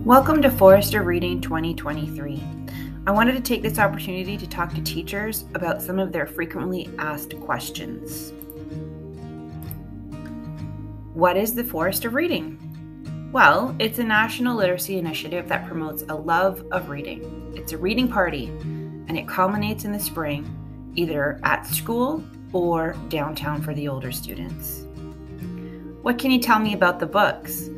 Welcome to Forrester Reading 2023. I wanted to take this opportunity to talk to teachers about some of their frequently asked questions. What is the Forrester Reading? Well, it's a national literacy initiative that promotes a love of reading. It's a reading party, and it culminates in the spring, either at school or downtown for the older students. What can you tell me about the books?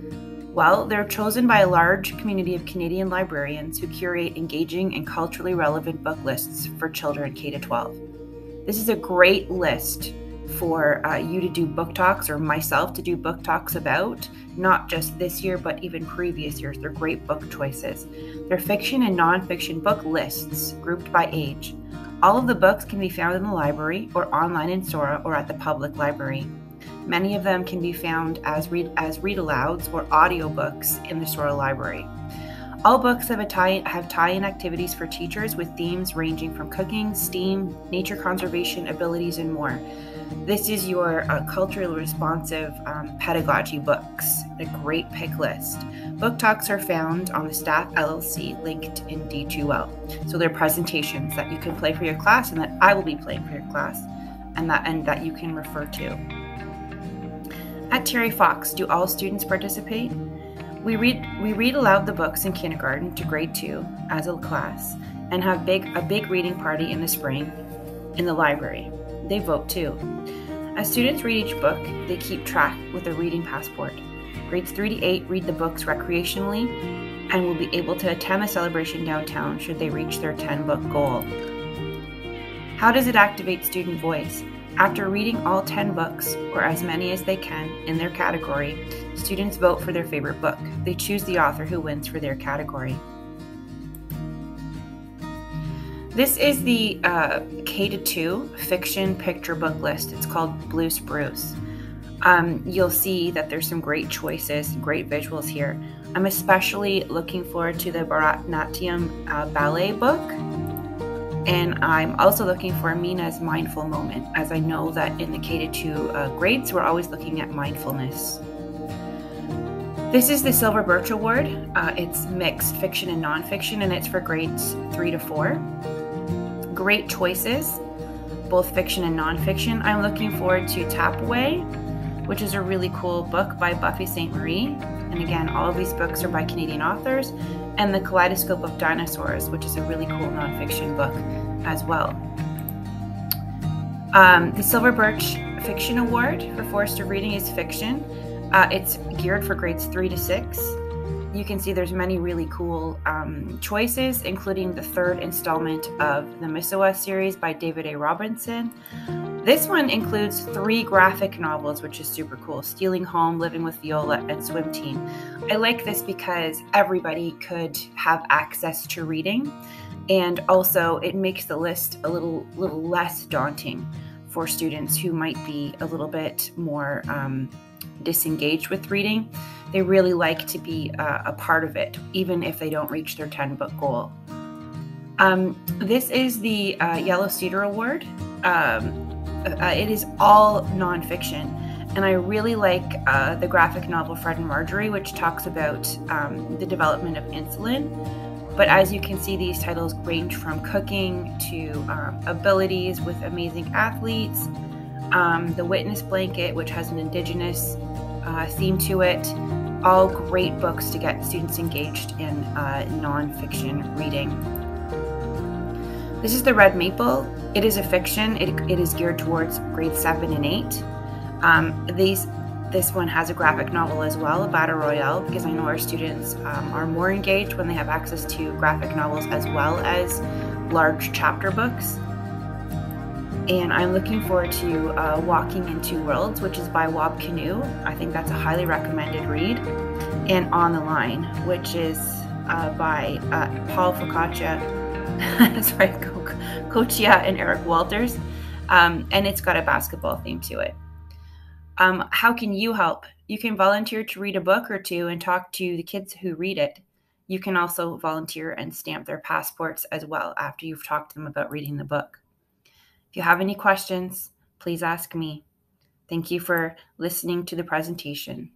Well, they're chosen by a large community of Canadian librarians who curate engaging and culturally relevant book lists for children K-12. This is a great list for you to do book talks, or myself to do book talks about, not just this year, but even previous years. They're great book choices. They're fiction and nonfiction book lists grouped by age. All of the books can be found in the library or online in Sora or at the public library. Many of them can be found as read-alouds or audiobooks in the Sora library. All books have tie-in activities for teachers with themes ranging from cooking, STEAM, nature conservation, abilities, and more. This is your culturally responsive pedagogy books, a great pick list. Book talks are found on the Staff LLC linked in D2L. So they're presentations that you can play for your class and that I will be playing for your class and that you can refer to. At Terry Fox, do all students participate? We read aloud the books in kindergarten to grade 2 as a class and have a big reading party in the spring in the library. They vote too. As students read each book, they keep track with a reading passport. Grades 3 to 8 read the books recreationally and will be able to attend the celebration downtown should they reach their 10-book goal. How does it activate student voice? After reading all 10 books, or as many as they can in their category, students vote for their favorite book. They choose the author who wins for their category. This is the K-2 fiction picture book list. It's called Blue Spruce. You'll see that there's some great choices, great visuals here. I'm especially looking forward to the Bharatanatyam ballet book. And I'm also looking for Mina's mindful moment, as I know that in the K-2 grades, we're always looking at mindfulness. This is the Silver Birch Award. It's mixed fiction and nonfiction, and it's for grades 3 to 4. Great choices, both fiction and nonfiction. I'm looking forward to Tap Away, which is a really cool book by Buffy Sainte-Marie. And again, all of these books are by Canadian authors. And The Kaleidoscope of Dinosaurs, which is a really cool nonfiction book as well. The Silver Birch Fiction Award for Forrester Reading is fiction. It's geared for grades 3 to 6. You can see there's many really cool choices, including the third installment of the Misawa series by David A. Robinson. This one includes 3 graphic novels, which is super cool. Stealing Home, Living with Viola, and Swim Team. I like this because everybody could have access to reading, and also it makes the list a little less daunting for students who might be a little bit more disengaged with reading. They really like to be a part of it, even if they don't reach their 10-book goal. This is the Yellow Cedar Award. It is all nonfiction, and I really like the graphic novel Fred and Marjorie, which talks about the development of insulin. But as you can see, these titles range from cooking to abilities with amazing athletes, The Witness Blanket, which has an Indigenous theme to it. All great books to get students engaged in nonfiction reading. This is The Red Maple. It is a fiction. It is geared towards grades 7 and 8. This one has a graphic novel as well, a battle royale, because I know our students are more engaged when they have access to graphic novels as well as large chapter books. And I'm looking forward to Walking in Two Worlds, which is by Wab Kinew. I think that's a highly recommended read. And On the Line, which is by Paul Focaccia, sorry, Kochia and Eric Walters. And it's got a basketball theme to it. How can you help? You can volunteer to read a book or two and talk to the kids who read it. You can also volunteer and stamp their passports as well after you've talked to them about reading the book. If you have any questions, please ask me. Thank you for listening to the presentation.